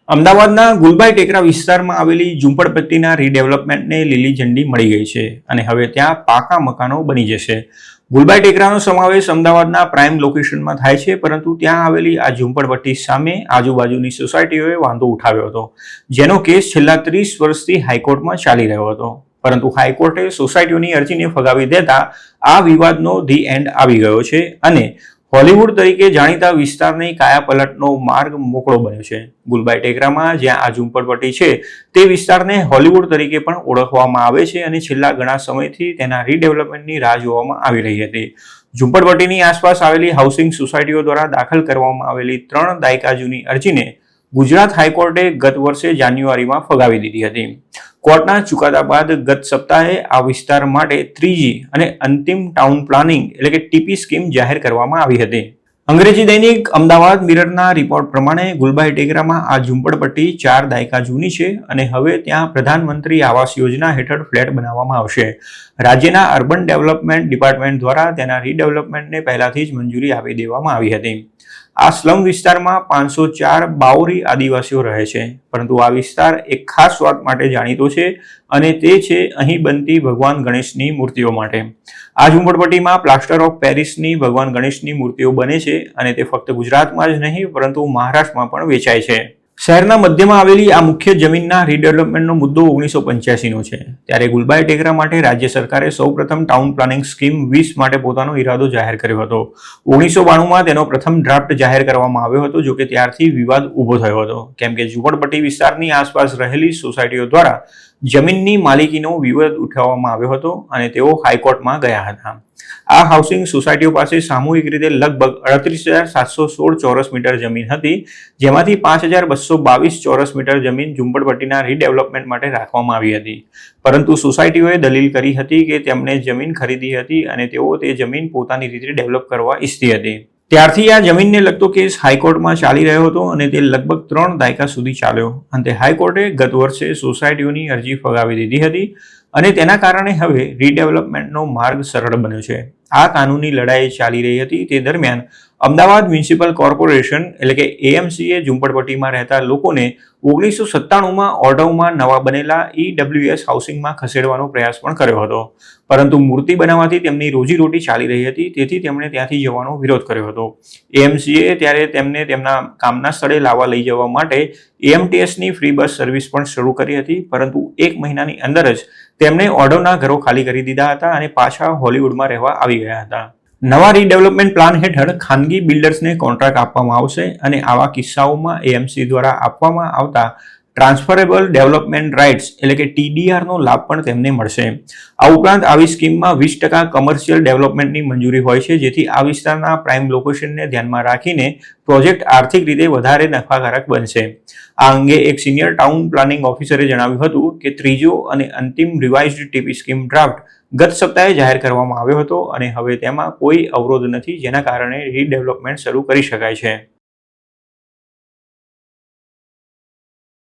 અમદાવાદના ગુલબાઈ ટેકરા વિસ્તારમાં આવેલી ઝુંપડપટ્ટીના રીડેવલપમેન્ટને લીલી ઝંડી મળી ગઈ છે અને હવે ત્યાં પાકા મકાનો બની જશે. ગુલબાઈ ટેકરાનો સમાવેશ અમદાવાદના પ્રાઇમ લોકેશનમાં થાય છે, પરંતુ ત્યાં આવેલી આ ઝુંપડપટ્ટી સામે આજુબાજુની સોસાયટીઓએ વાંધો ઉઠાવ્યો હતો, જેનો કેસ છેલ્લા 30 વર્ષથી હાઈકોર્ટમાં ચાલી રહ્યો હતો. પરંતુ હાઈકોર્ટે સોસાયટીઓની અરજીને ફગાવી દેતા આ વિવાદનો ધી એન્ડ આવી ગયો છે અને હોલીવુડ તરીકે જાણીતા વિસ્તારની કાયાપલટનો માર્ગ મોકળો બન્યો છે. ગુલબાઈ ટેકરામાં જ્યાં આ ઝુંપડપટ્ટી છે તે વિસ્તારને હોલીવુડ તરીકે પણ ઓળખવામાં આવે છે અને છેલ્લા ઘણા સમયથી તેના રીડેવલપમેન્ટની રાહ જોવામાં આવી રહી હતી. ઝુંપડપટ્ટીની આસપાસ આવેલી હાઉસિંગ સોસાયટીઓ દ્વારા દાખલ કરવામાં આવેલી 3 દાયકા જૂની અરજીને ગુજરાત હાઈકોર્ટે ગત વર્ષે જાન્યુઆરીમાં ફગાવી દીધી હતી. કોર્ટના ચુકાદા બાદ ગત સપ્તાહે આ વિસ્તાર માટે ત્રીજી અને અંતિમ ટાઉન પ્લાનિંગ એટલે કે ટીપી સ્કીમ જાહેર કરવામાં આવી હતી. અંગ્રેજી દૈનિક અમદાવાદ મિરરના રિપોર્ટ પ્રમાણે ગુલબાઈ ટેકરામાં આ ઝુંપડપટ્ટી 4 દાયકા જૂની છે અને હવે ત્યાં પ્રધાનમંત્રી આવાસ યોજના હેઠળ ફ્લેટ બનાવવામાં આવશે. રાજ્યના અર્બન ડેવલપમેન્ટ ડિપાર્ટમેન્ટ દ્વારા તેના રીડેવલપમેન્ટને પહેલાથી જ મંજૂરી આપી દેવામાં આવી હતી. આ સ્લમ વિસ્તારમાં 504 બાઉરી આદિવાસીઓ રહે છે, પરંતુ આ વિસ્તાર એક ખાસ વાત માટે જાણીતો છે અને તે છે અહીં બનતી ભગવાન ગણેશની મૂર્તિઓ માટે. આ ઝુંપડપટ્ટીમાં પ્લાસ્ટર ઓફ પેરિસની ભગવાન ગણેશની મૂર્તિઓ બને છે અને તે ફક્ત ગુજરાતમાં જ નહીં પરંતુ મહારાષ્ટ્રમાં પણ વેચાય છે. શહેરના મધ્યમાં આવેલી આ મુખ્ય જમીનના રીડેવલપમેન્ટનો મુદ્દો 1985નો છે. ત્યારે ગુલબાઈ ટેકરા માટે રાજ્ય સરકારે સૌપ્રથમ ટાઉન પ્લાનિંગ સ્કીમ 20 માટે પોતાનો ઈરાદો જાહેર કર્યો હતો. 1992માં તેનો પ્રથમ ડ્રાફ્ટ જાહેર કરવામાં આવ્યો હતો, જોકે ત્યારથી વિવાદ ઊભો થયો હતો, કેમ કે ઝુંપડપટ્ટી વિસ્તારની આસપાસ રહેલી સોસાયટીઓ દ્વારા જમીનની માલિકીનો વિવાદ ઉઠાવવામાં આવ્યો હતો અને તેઓ હાઈકોર્ટમાં ગયા હતા. આ હાઉસિંગ સોસાયટીઓ પાસે સામૂહિક રીતે લગભગ 38,716 ચોરસ મીટર જમીન હતી, જેમાંથી 5,222 ચોરસ મીટર જમીન ઝુંપડપટ્ટીના રીડેવલપમેન્ટ માટે રાખવામાં આવી હતી. પરંતુ સોસાયટીઓએ દલીલ કરી હતી કે તેમણે જમીન ખરીદી હતી અને તેઓ તે જમીન પોતાની રીતે ડેવલપ કરવા ઈચ્છતી હતી. ત્યારથી આ જમીનને લગતો કેસ હાઈકોર્ટમાં ચાલી રહ્યો હતો અને તે લગભગ 3 દાયકા સુધી ચાલ્યો. અંતે હાઈકોર્ટે ગત વર્ષે સોસાયટીઓની અરજી ફગાવી દીધી હતી અને તેના કારણે હવે રીડેવલપમેન્ટનો માર્ગ સરળ બન્યો છે. આ કાનૂની લડાઈ ચાલી રહી હતી તે દરમિયાન અમદાવાદ મ્યુનિસિપલ કોર્પોરેશન એટલે કે એએમસીએ ઝુંપડપટ્ટીમાં રહેતા લોકોને 1997માં ઓઢવમાં નવા બનેલા EWS હાઉસિંગમાં ખસેડવાનો પ્રયાસ પણ કર્યો હતો, પરંતુ મૂર્તિ બનાવવાથી તેમની રોજીરોટી ચાલી રહી હતી, તેથી તેમણે ત્યાંથી જવાનો વિરોધ કર્યો હતો. એએમસીએ ત્યારે તેમને તેમના કામના સ્થળે લાવવા લઈ જવા માટે એએમટીએસની ફ્રી બસ સર્વિસ પણ શરૂ કરી હતી, પરંતુ 1 મહિનાની અંદર જ તેમણે ઓઢવના ઘરો ખાલી કરી દીધા હતા અને પાછા હોલીવુડમાં રહેવા આવી ગયા હતા. નવા રીડેવલપમેન્ટ પ્લાન હેઠળ ખાનગી બિલ્ડર્સને કોન્ટ્રાક્ટ આપવામાં આવશે અને આવા કિસ્સાઓમાં એએમસી દ્વારા આપવામાં આવતા ટ્રાન્સફરેબલ ડેવલપમેન્ટ રાઇટ્સ એટલે કે TDRનો લાભ પણ તેમને મળશે. આ ઉપરાંત આવી સ્કીમમાં 20% કમર્શિયલ ડેવલપમેન્ટની મંજૂરી હોય છે, જેથી આ વિસ્તારના પ્રાઇમ લોકેશનને ધ્યાનમાં રાખીને પ્રોજેક્ટ આર્થિક રીતે વધારે નફાકારક બનશે. આ અંગે એક સિનિયર ટાઉન પ્લાનિંગ ઓફિસરે જણાવ્યું હતું કે ત્રીજો અને અંતિમ રિવાઇઝ્ડ ટીપી સ્કીમ ડ્રાફ્ટ ગત સપ્તાહે જાહેર કરવામાં આવ્યો હતો અને હવે તેમાં કોઈ અવરોધ નથી, જેના કારણે રીડેવલપમેન્ટ શરૂ કરી શકાય છે.